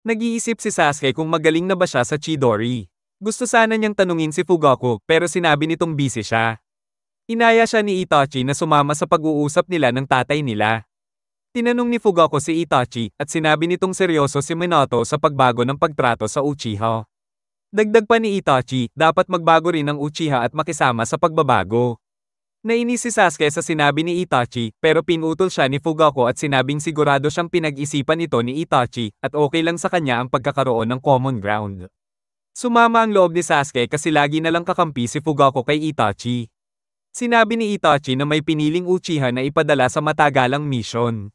Nag-iisip si Sasuke kung magaling na ba siya sa Chidori. Gusto sana niyang tanungin si Fugaku pero sinabi nitong busy siya. Inaya siya ni Itachi na sumama sa pag-uusap nila ng tatay nila. Tinanong ni Fugaku si Itachi at sinabi nitong seryoso si Minato sa pagbago ng pagtrato sa Uchiha. Dagdag pa ni Itachi, dapat magbago rin ang Uchiha at makisama sa pagbabago. Nainis si Sasuke sa sinabi ni Itachi pero pinutol siya ni Fugaku at sinabing sigurado siyang pinag-isipan ito ni Itachi at okay lang sa kanya ang pagkakaroon ng common ground. Sumama ang loob ni Sasuke kasi lagi na lang kakampi si Fugaku kay Itachi. Sinabi ni Itachi na may piniling Uchiha na ipadala sa matagalang mission.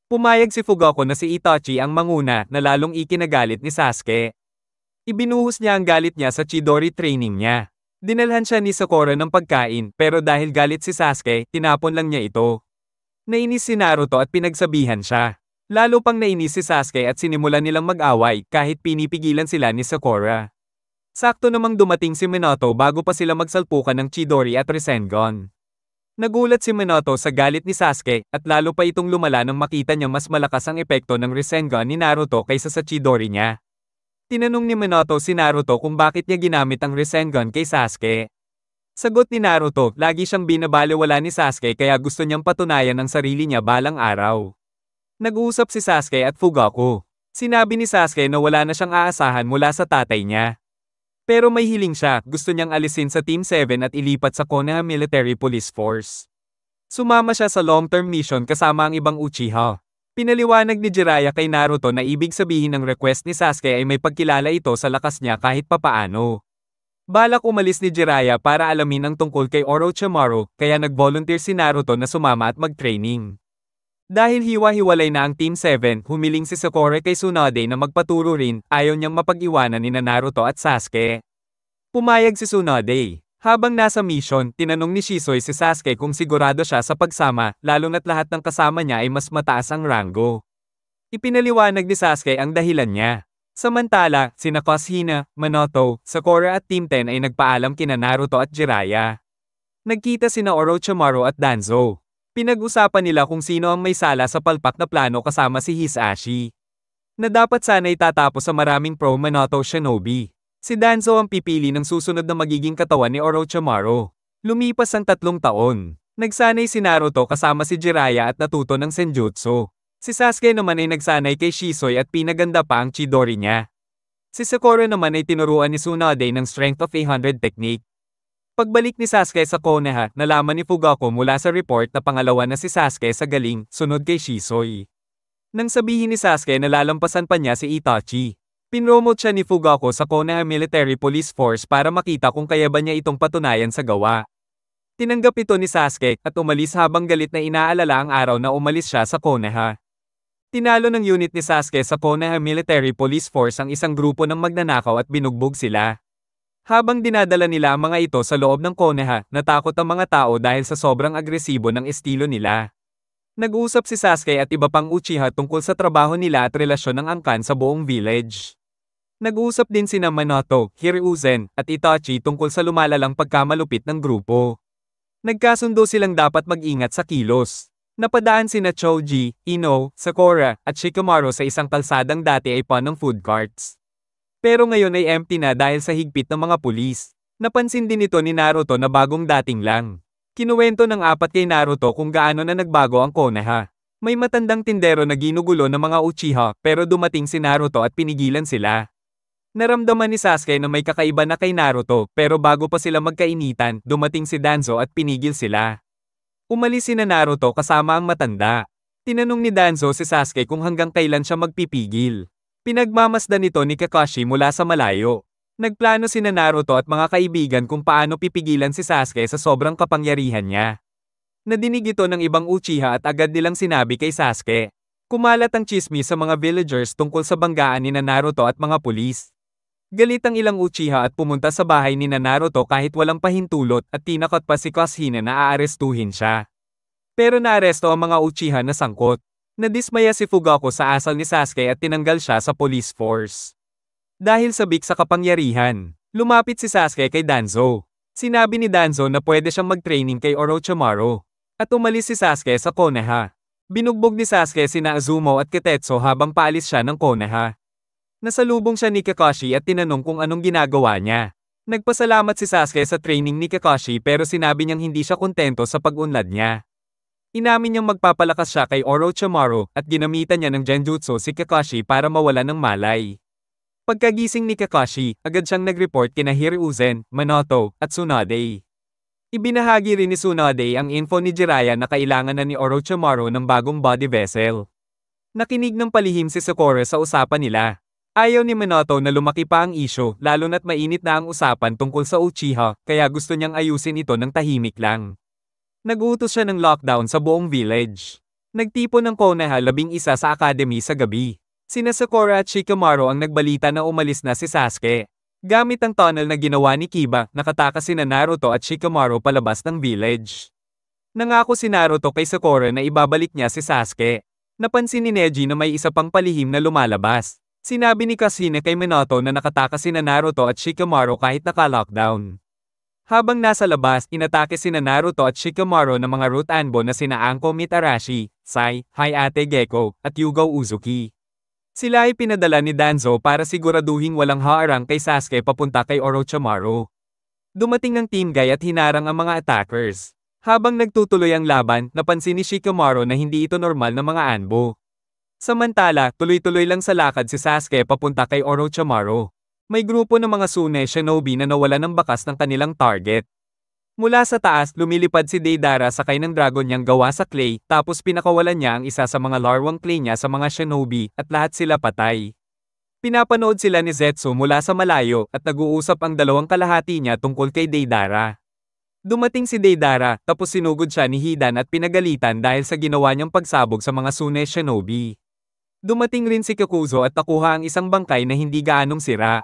Pumayag si Fugaku na si Itachi ang manguna na lalong ikinagalit ni Sasuke. Ibinuhos niya ang galit niya sa Chidori training niya. Dinalhan siya ni Sakura ng pagkain pero dahil galit si Sasuke, tinapon lang niya ito. Nainis si Naruto at pinagsabihan siya. Lalo pang nainis si Sasuke at sinimulan nilang mag-away kahit pinipigilan sila ni Sakura. Sakto namang dumating si Minato bago pa sila magsalpukan ng Chidori at Rasengan. Nagulat si Minato sa galit ni Sasuke at lalo pa itong lumala nang makita niya mas malakas ang epekto ng Rasengan ni Naruto kaysa sa Chidori niya. Tinanong ni Minato si Naruto kung bakit niya ginamit ang Rasengan kay Sasuke. Sagot ni Naruto, lagi siyang binabalewala ni Sasuke kaya gusto niyang patunayan ang sarili niya balang araw. Nag-uusap si Sasuke at Fugaku. Sinabi ni Sasuke na wala na siyang aasahan mula sa tatay niya. Pero may hiling siya, gusto niyang alisin sa Team 7 at ilipat sa Konoha Military Police Force. Sumama siya sa long-term mission kasama ang ibang Uchiha. Pinaliwanag ni Jiraiya kay Naruto na ibig sabihin ng request ni Sasuke ay may pagkilala ito sa lakas niya kahit papaano. Balak umalis ni Jiraiya para alamin ang tungkol kay Orochimaru, kaya nag-volunteer si Naruto na sumama at mag-training. Dahil hiwa-hiwalay na ang Team 7, humiling si Sakura kay Tsunade na magpaturo rin, ayaw niyang mapag-iwanan ni Naruto at Sasuke. Pumayag si Tsunade. Habang nasa mission, tinanong ni Shisui si Sasuke kung sigurado siya sa pagsama, lalo na't lahat ng kasama niya ay mas mataas ang ranggo. Ipinaliwanag ni Sasuke ang dahilan niya. Samantala, sina Kushina, Minato, Sakura at Team 10 ay nagpaalam kina Naruto at Jiraiya. Nagkita sina Orochimaru at Danzo. Pinag-usapan nila kung sino ang may sala sa palpak na plano kasama si Hisashi. Na dapat sana'y tatapos sa maraming pro-Minato shinobi. Si Danzo ang pipili ng susunod na magiging katawan ni Orochimaru. Lumipas ang 3 taon. Nagsanay si Naruto kasama si Jiraiya at natuto ng Senjutsu. Si Sasuke naman ay nagsanay kay Shisui at pinaganda pa ang Chidori niya. Si Sakura naman ay tinuruan ni Tsunade ng Strength of 100 technique. Pagbalik ni Sasuke sa Konoha, nalaman ni Fugaku mula sa report na pangalawa na si Sasuke sa galing, sunod kay Shisui. Nang sabihin ni Sasuke na lalampasan pa niya si Itachi. Pinromote siya ni Fugaku sa Konoha Military Police Force para makita kung kaya ba niya itong patunayan sa gawa. Tinanggap ito ni Sasuke at umalis habang galit na inaalala ang araw na umalis siya sa Konoha. Tinalo ng unit ni Sasuke sa Konoha Military Police Force ang isang grupo ng magnanakaw at binugbog sila. Habang dinadala nila ang mga ito sa loob ng Konoha, natakot ang mga tao dahil sa sobrang agresibo ng estilo nila. Nag-usap si Sasuke at iba pang Uchiha tungkol sa trabaho nila at relasyon ng angkan sa buong village. Nag-usap din sina Minato, Hiruzen, at Itachi tungkol sa lumalalang pagkamalupit ng grupo. Nagkasundo silang dapat mag-ingat sa kilos. Napadaan sina Choji, Ino, Sakura, at Shikamaru sa isang kalsadang dati ay puno ng food carts. Pero ngayon ay empty na dahil sa higpit ng mga pulis. Napansin din ito ni Naruto na bagong dating lang. Kinuwento ng 4 kay Naruto kung gaano na nagbago ang Konoha. May matandang tindero na ginugulo ng mga Uchiha pero dumating si Naruto at pinigilan sila. Naramdaman ni Sasuke na may kakaiba na kay Naruto pero bago pa sila magkainitan, dumating si Danzo at pinigil sila. Umalis si Naruto kasama ang matanda. Tinanong ni Danzo si Sasuke kung hanggang kailan siya magpipigil. Pinagmamasdan ito ni Kakashi mula sa malayo. Nagplano si Naruto at mga kaibigan kung paano pipigilan si Sasuke sa sobrang kapangyarihan niya. Nadinig ito ng ibang Uchiha at agad nilang sinabi kay Sasuke. Kumalat ang chismis sa mga villagers tungkol sa banggaan ni Naruto at mga pulis. Galit ang ilang Uchiha at pumunta sa bahay ni Naruto kahit walang pahintulot at tinakot pa si Kushina na aarestuhin siya. Pero naaresto ang mga Uchiha na sangkot. Nadismaya si Fugaku sa asal ni Sasuke at tinanggal siya sa police force. Dahil sabik sa kapangyarihan, lumapit si Sasuke kay Danzo. Sinabi ni Danzo na pwede siyang mag-training kay Orochimaru. At umalis si Sasuke sa Konoha. Binugbog ni Sasuke sina Azumo at Kitetsu habang paalis siya ng Konoha. Nasalubong siya ni Kakashi at tinanong kung anong ginagawa niya. Nagpasalamat si Sasuke sa training ni Kakashi pero sinabi niyang hindi siya kontento sa pag-unlad niya. Inamin niyang magpapalakas siya kay Orochimaru at ginamitan niya ng Genjutsu si Kakashi para mawala ng malay. Pagkagising ni Kakashi, agad siyang nag-report kina Hiruzen, Minato, at Tsunade. Ibinahagi rin ni Tsunade ang info ni Jiraiya na kailangan na ni Orochimaru ng bagong body vessel. Nakinig ng palihim si Sakura sa usapan nila. Ayaw ni Minato na lumaki pa ang isyu lalo na't mainit na ang usapan tungkol sa Uchiha kaya gusto niyang ayusin ito ng tahimik lang. Nag-utos siya ng lockdown sa buong village. Nagtipon ng Konoha 11 sa academy sa gabi. Sina Sakura at Shikamaru ang nagbalita na umalis na si Sasuke. Gamit ang tunnel na ginawa ni Kiba, nakatakas sina Naruto at Shikamaru palabas ng village. Nangako si Naruto kay Sakura na ibabalik niya si Sasuke. Napansin ni Neji na may isa pang palihim na lumalabas. Sinabi ni Kasine kay Minato na nakatakas sina Naruto at Shikamaru kahit naka-lockdown. Habang nasa labas, inatake sina Naruto at Shikamaru ng mga root anbo na sina Anko Mitarashi, Sai, Hayate Gecko, at Yugao Uzuki. Sila ay pinadala ni Danzo para siguraduhing walang haarang kay Sasuke papunta kay Orochimaru. Dumating ng Team Guy at hinarang ang mga attackers. Habang nagtutuloy ang laban, napansin ni Shikamaru na hindi ito normal na mga anbo. Samantala, tuloy-tuloy lang sa lakad si Sasuke papunta kay Orochimaru. May grupo ng mga Sune Shinobi na nawala ng bakas ng kanilang target. Mula sa taas, lumilipad si Deidara sakay ng dragon niyang gawa sa clay, tapos pinakawalan niya ang isa sa mga larwang clay niya sa mga Shinobi, at lahat sila patay. Pinapanood sila ni Zetsu mula sa malayo, at nag-uusap ang dalawang kalahati niya tungkol kay Deidara. Dumating si Deidara, tapos sinugod siya ni Hidan at pinagalitan dahil sa ginawa niyang pagsabog sa mga Sune Shinobi. Dumating rin si Kakuzo at nakuha ang isang bangkay na hindi gaanong sira.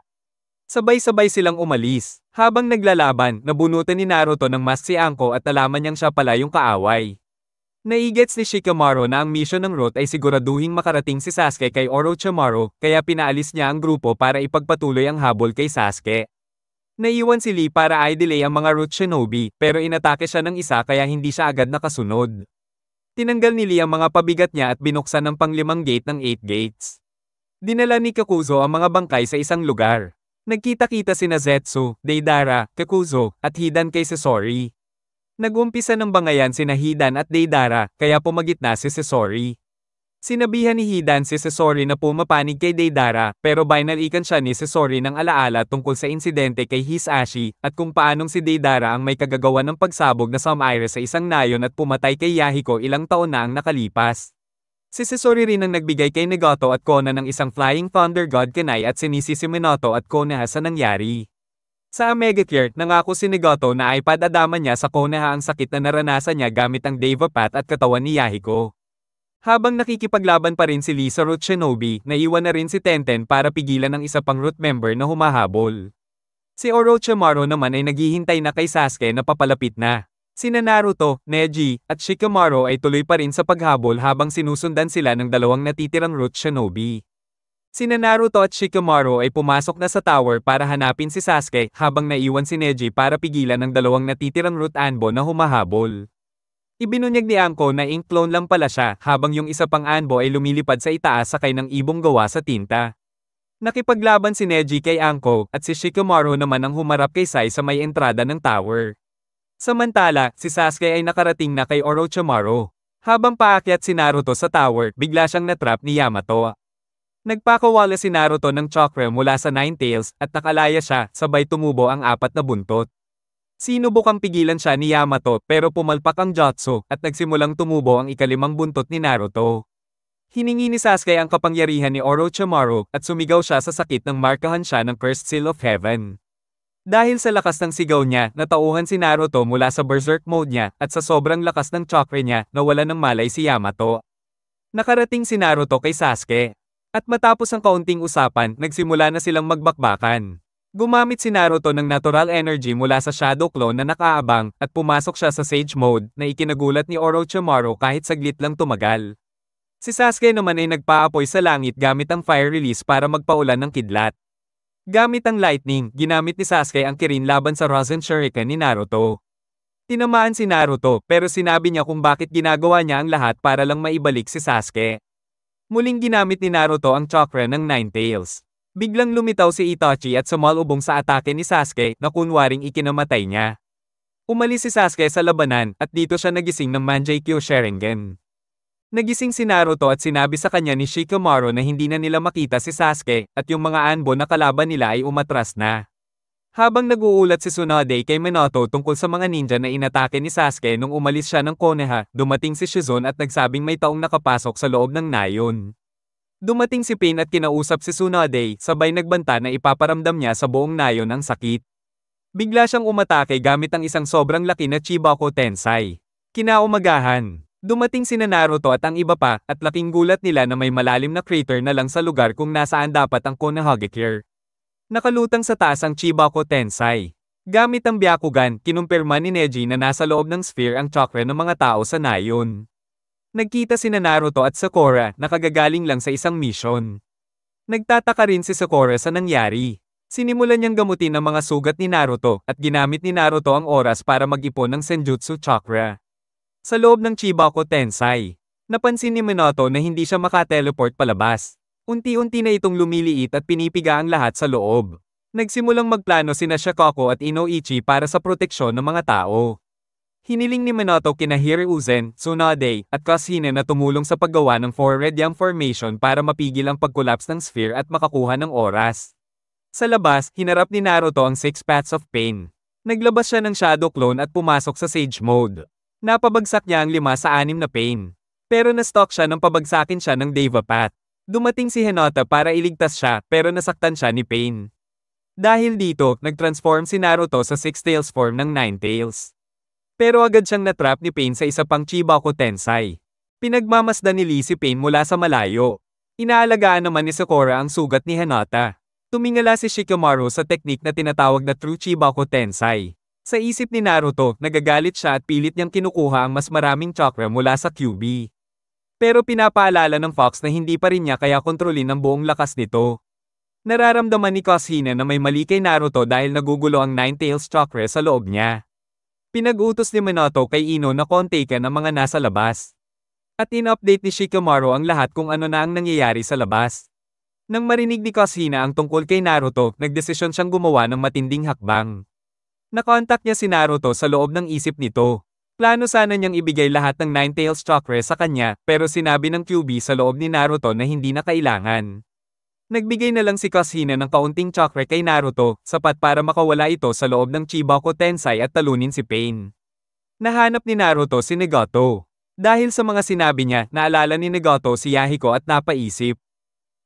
Sabay-sabay silang umalis. Habang naglalaban, nabunutan ni Naruto ng mask si Anko at nalaman niyang siya pala yung kaaway. Naigets ni Shikamaru na ang mission ng route ay siguraduhing makarating si Sasuke kay Orochimaru, kaya pinaalis niya ang grupo para ipagpatuloy ang habol kay Sasuke. Naiwan si Lee para i-delay ang mga root shinobi, pero inatake siya ng isa kaya hindi siya agad nakasunod. Tinanggal ni Lee ang mga pabigat niya at binuksan ng pang-5 gate ng 8 gates. Dinala ni Kakuzo ang mga bangkay sa isang lugar. Nagkita-kita sina Zetsu, Deidara, Kakuzo, at Hidan kay Sasori. Nag-umpisa ng bangayan sina Hidan at Deidara, kaya pumagitna si Sasori. Sinabihan ni Hidan si Sasori na pumapanig kay Deidara, pero binalikan siya ni Sasori ng alaala tungkol sa insidente kay Hisashi, at kung paanong si Deidara ang may kagagawa ng pagsabog na Samaire sa isang nayon at pumatay kay Yahiko ilang taon na ang nakalipas. Si Sasori rin ang nagbigay kay Nagato at Konoha ng isang Flying Thunder God Kanai at sinisi si Minato at Konoha sa nangyari. Sa Omega Tier, nangako si Nagato na ipadadama niya sa Konoha ang sakit na naranasan niya gamit ang Deva Path at katawan ni Yahiko. Habang nakikipaglaban pa rin si Lee sa Root Shinobi, naiwan na rin si Tenten para pigilan ang isa pang root member na humahabol. Si Orochimaru naman ay naghihintay na kay Sasuke na papalapit na. Sina Naruto, Neji, at Shikamaru ay tuloy pa rin sa paghabol habang sinusundan sila ng dalawang natitirang root shinobi. Sina Naruto at Shikamaru ay pumasok na sa tower para hanapin si Sasuke habang naiwan si Neji para pigilan ng dalawang natitirang root anbo na humahabol. Ibinunyag ni Anko na ink clone lang pala siya habang yung isa pang anbo ay lumilipad sa itaas sakay ng ibong gawa sa tinta. Nakipaglaban si Neji kay Anko at si Shikamaru naman ang humarap kay Sai sa may entrada ng tower. Samantala, si Sasuke ay nakarating na kay Orochimaru. Habang paakyat si Naruto sa tower, bigla siyang natrap ni Yamato. Nagpakawala si Naruto ng chakra mula sa Nine Tails at nakalaya siya, sabay tumubo ang 4 na buntot. Sinubukang pigilan siya ni Yamato pero pumalpak ang jutsu at nagsimulang tumubo ang ika-5 buntot ni Naruto. Hiningi ni Sasuke ang kapangyarihan ni Orochimaru at sumigaw siya sa sakit nang markahan siya ng Cursed Seal of Heaven. Dahil sa lakas ng sigaw niya, natauhan si Naruto mula sa berserk mode niya at sa sobrang lakas ng chakra niya, nawala ng malay si Yamato. Nakarating si Naruto kay Sasuke. At matapos ang kaunting usapan, nagsimula na silang magbakbakan. Gumamit si Naruto ng natural energy mula sa Shadow Clone na nakaabang at pumasok siya sa Sage Mode na ikinagulat ni Orochimaru kahit saglit lang tumagal. Si Sasuke naman ay nagpaapoy sa langit gamit ang fire release para magpaulan ng kidlat. Gamit ang lightning, ginamit ni Sasuke ang Kirin laban sa Rasen Shuriken ni Naruto. Tinamaan si Naruto pero sinabi niya kung bakit ginagawa niya ang lahat para lang maibalik si Sasuke. Muling ginamit ni Naruto ang chakra ng Nine Tails. Biglang lumitaw si Itachi at sumalubong sa atake ni Sasuke na kunwaring ikinamatay niya. Umalis si Sasuke sa labanan at dito siya nagising ng Mangekyou Sharingan. Nagising si Naruto at sinabi sa kanya ni Shikamaru na hindi na nila makita si Sasuke at yung mga anbo na kalaban nila ay umatras na. Habang nag-uulat si Tsunade kay Minato tungkol sa mga ninja na inatake ni Sasuke nung umalis siya ng Konoha, dumating si Shizune at nagsabing may taong nakapasok sa loob ng nayon. Dumating si Pain at kinausap si Tsunade, sabay nagbanta na ipaparamdam niya sa buong nayon ang sakit. Bigla siyang umatake gamit ang isang sobrang laki na Chibaku Tensai. Kinaumagahan, dumating si Naruto at ang iba pa at laking gulat nila na may malalim na crater na lang sa lugar kung nasaan dapat ang Konohagakure. Nakalutang sa taas ang Chibaku Tensai. Gamit ang Byakugan, kinumpirma ni Neji na nasa loob ng sphere ang chakra ng mga tao sa nayon. Nagkita si Naruto at Sakura na kagagaling lang sa isang mission. Nagtataka rin si Sakura sa nangyari. Sinimulan niyang gamutin ang mga sugat ni Naruto at ginamit ni Naruto ang oras para mag-ipon ng Senjutsu Chakra. Sa loob ng Chibaku Tensai, napansin ni Minato na hindi siya makateleport palabas. Unti-unti na itong lumiliit at pinipiga ang lahat sa loob. Nagsimulang magplano sina Shikako at Inoichi para sa proteksyon ng mga tao. Hiniling ni Minato kina Hiruzen, Tsunade, at Kushina na tumulong sa paggawa ng Four-Red-Yang Formation para mapigil ang pag-collapse ng sphere at makakuha ng oras. Sa labas, hinarap ni Naruto ang 6 Paths of Pain. Naglabas siya ng Shadow Clone at pumasok sa Sage Mode. Napabagsak niya ang 5 sa 6 na Pain. Pero na-stalk siya nang pabagsakin siya ng Deva Path. Dumating si Hinata para iligtas siya pero nasaktan siya ni Pain. Dahil dito, nag-transform si Naruto sa 6 Tails form ng 9 Tails. Pero agad siyang natrap ni Pain sa isa pang Chibaku Tensai. Pinagmamasdan ni Lee si Pain mula sa malayo. Inaalagaan naman ni Sakura ang sugat ni Hinata. Tumingala si Shikamaru sa teknik na tinatawag na True Chibaku Tensai. Sa isip ni Naruto, nagagalit siya at pilit niyang kinukuha ang mas maraming chakra mula sa QB. Pero pinapaalala ng Fox na hindi pa rin niya kaya kontrolin ang buong lakas nito. Nararamdaman ni Kushina na may mali kay Naruto dahil nagugulo ang 9 Tails chakra sa loob niya. Pinag-utos ni Minato kay Ino na kontaken ang mga nasa labas. At in-update ni Shikamaru ang lahat kung ano na ang nangyayari sa labas. Nang marinig ni Kushina ang tungkol kay Naruto, nagdesisyon siyang gumawa ng matinding hakbang. Nakontak niya si Naruto sa loob ng isip nito. Plano sana niyang ibigay lahat ng 9 Tails chakra sa kanya, pero sinabi ng QB sa loob ni Naruto na hindi na kailangan. Nagbigay na lang si Kushina ng kaunting chakra kay Naruto, sapat para makawala ito sa loob ng Chibaku Tensai at talunin si Pain. Nahanap ni Naruto si Nagato. Dahil sa mga sinabi niya, naalala ni Nagato si Yahiko at napaisip.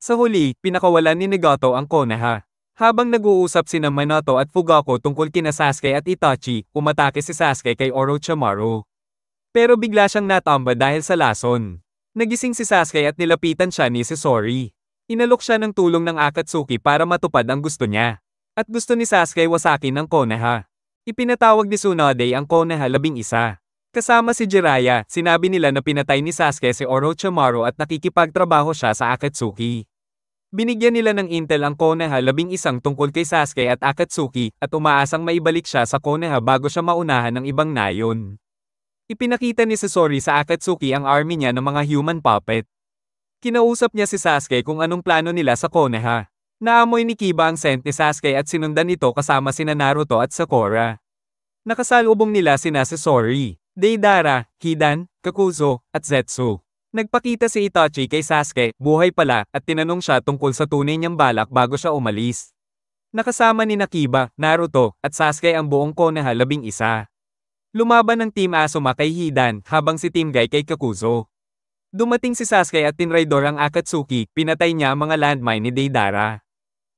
Sa huli, pinakawalan ni Nagato ang Konoha. Habang nag-uusap sina Minato at Fugaku tungkol kina Sasuke at Itachi, umatake si Sasuke kay Orochimaru. Pero bigla siyang natamba dahil sa lason. Nagising si Sasuke at nilapitan siya ni Sasori. Inalok siya ng tulong ng Akatsuki para matupad ang gusto niya. At gusto ni Sasuke wasakin ng Konoha. Ipinatawag ni Tsunade ang Konoha 11. Kasama si Jiraiya, sinabi nila na pinatay ni Sasuke si Orochimaru at nakikipagtrabaho siya sa Akatsuki. Binigyan nila ng intel ang Konoha 11 tungkol kay Sasuke at Akatsuki at umaasang maibalik siya sa Konoha bago siya maunahan ng ibang nayon. Ipinakita ni Sasori sa Akatsuki ang army niya ng mga human puppet. Kinausap niya si Sasuke kung anong plano nila sa Konoha. Naamoy ni Kiba ang scent ni Sasuke at sinundan ito kasama sina Naruto at Sakura. Nakasalubong nila sina Sasori, Deidara, Hidan, Kakuzo, at Zetsu. Nagpakita si Itachi kay Sasuke, buhay pala, at tinanong siya tungkol sa tunay niyang balak bago siya umalis. Nakasama ni Kiba, Naruto, at Sasuke ang buong Konoha 11. Lumaban ng Team Asuma kay Hidan habang si Team Guy kay Kakuzo. Dumating si Sasuke at tinraidor ang Akatsuki, pinatay niya ang mga landmine ni Deidara.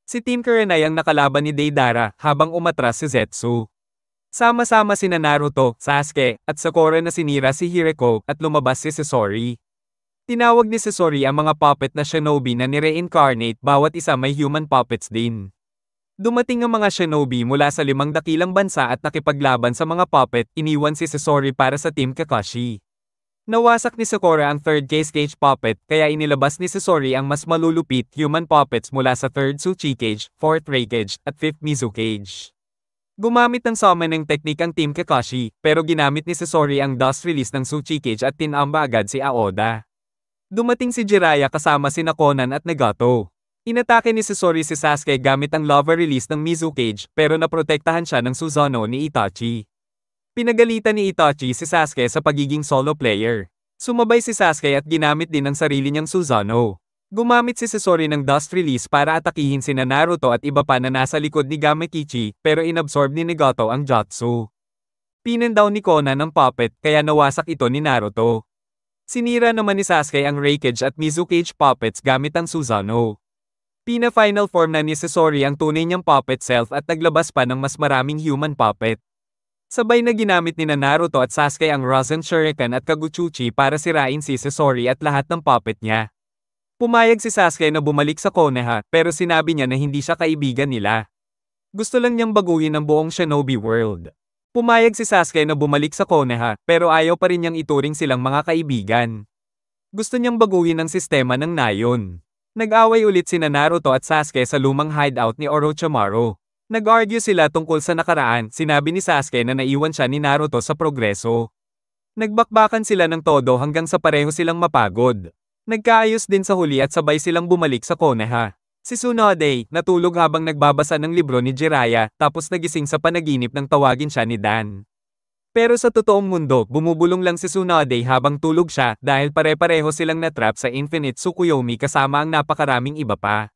Si Team Kurenai ang nakalaban ni Deidara habang umatras si Zetsu. Sama-sama sina Naruto, Sasuke, at Sakura na sinira si Hiriko at lumabas si Sasori. Tinawag ni Sasori ang mga puppet na shinobi na ni-reincarnate, bawat isa may human puppets din. Dumating ang mga shinobi mula sa 5 dakilang bansa at nakipaglaban sa mga puppet, iniwan si Sasori para sa Team Kakashi. Nawasak ni Sakura ang 3rd Cage puppet kaya inilabas ni Sasori ang mas malulupit human puppets mula sa 3rd Tsuchi Cage, 4th Raikage, at 5th Mizu Cage. Gumamit ng summoning technique ang Team Kakashi, pero ginamit ni Sasori ang dust release ng Tsuchi Cage at tinamba agad si Aoda. Dumating si Jiraiya kasama sina Konan at Nagato. Inatake ni Sasori si Sasuke gamit ang Lover Release ng Mizukage pero naprotektahan siya ng Susanoo ni Itachi. Pinagalitan ni Itachi si Sasuke sa pagiging solo player. Sumabay si Sasuke at ginamit din ang sarili niyang Susanoo. Gumamit si Sasori ng Dust Release para atakihin sina Naruto at iba pa na nasa likod ni Gamekichi pero inabsorb ni Nagato ang Jutsu. Pinandaw ni Konan ang puppet kaya nawasak ito ni Naruto. Sinira naman ni Sasuke ang Raikage at Mizukage puppets gamit ang Susanoo. Pina-final form na ni Sasori ang tunay niyang puppet self at naglabas pa ng mas maraming human puppet. Sabay na ginamit ni Naruto at Sasuke ang Rasen Shuriken at Kaguchuchi para sirain si Sasori at lahat ng puppet niya. Pumayag si Sasuke na bumalik sa Konoha pero sinabi niya na hindi siya kaibigan nila. Gusto lang niyang baguhin ang buong Shinobi World. Pumayag si Sasuke na bumalik sa Konoha pero ayaw pa rin niyang ituring silang mga kaibigan. Gusto niyang baguhin ang sistema ng Nayon. Nag-away ulit sina Naruto at Sasuke sa lumang hideout ni Orochimaru. Nag-argue sila tungkol sa nakaraan, sinabi ni Sasuke na naiwan siya ni Naruto sa progreso. Nagbakbakan sila ng todo hanggang sa pareho silang mapagod. Nagkaayos din sa huli at sabay silang bumalik sa Konoha. Si Tsunade, natulog habang nagbabasa ng libro ni Jiraiya, tapos nagising sa panaginip nang tawagin siya ni Dan. Pero sa totoong mundo, bumubulong lang si Tsunade habang tulog siya dahil pare-pareho silang natrap sa Infinite Tsukuyomi kasama ang napakaraming iba pa.